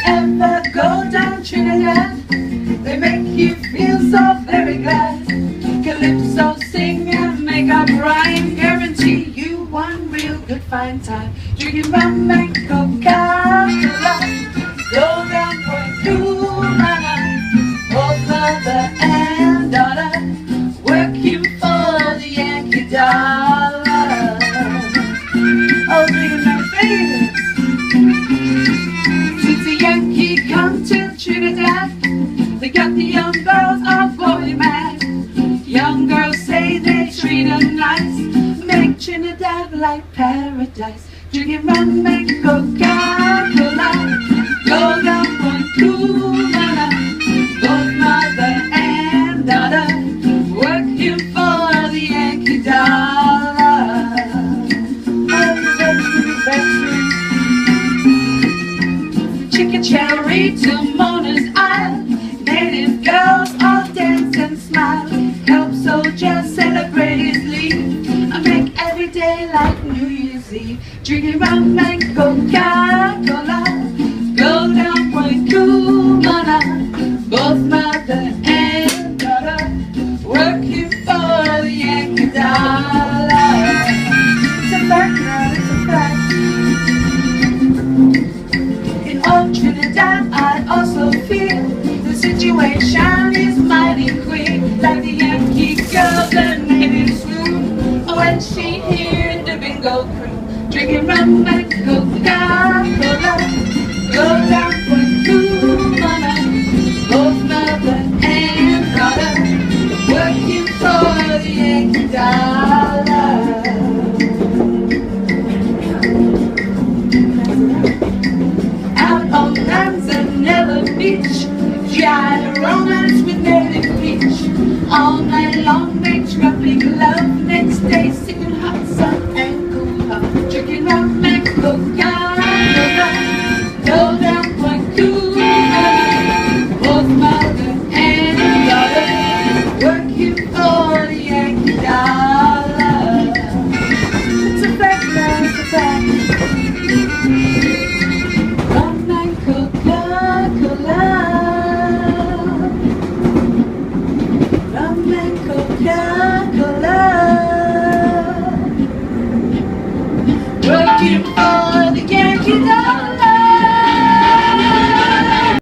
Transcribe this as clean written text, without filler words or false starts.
ever go down Trinidad, they make you feel so very glad. Calypso, sing and make up rhyme, guarantee you one real good fine time. Drinking rum and Coca-Cola, go down Point Cumana, both mother and daughter, working for the Yankee dollar. Oh, drinking my favorites. Since the Yankee come to Trinidad, they got the young girls all boy mad. Young girls say they treat them nice, make Trinidad like paradise. Drinking rum and Coca-Cola, go down Point Cumana, both mother and daughter, working for the Yankee dollar. Chicken cherry to Mona's Isle, native girls all dance and smile. Help soldiers celebrate his leave, I make every day like New Year's Eve. Drinking rum and Coca-Cola, go down Point Cumana, both mother and daughter, working for the Yankee dollar. It's a fact now, it's a fact. In old Trinidad I also feel the situation is mighty queer, like the Yankee girl, the native swoon, when she hears the bingo crew. Drinking rum and Coca-Cola, go down Point Cumana, both mother and daughter, working for the Yankee dollar. Out on Manzanella Beach, she had a romance with native peach. All night long they dropping love, next day singing hot sun and cool love. Drinking rum and Coca-Cola, go down Point Cumana, both mother and daughter, working for the Yankee dollar. It's a fact, man, it's a fact. Rum and Coca-Cola, rum and Coca-Cola.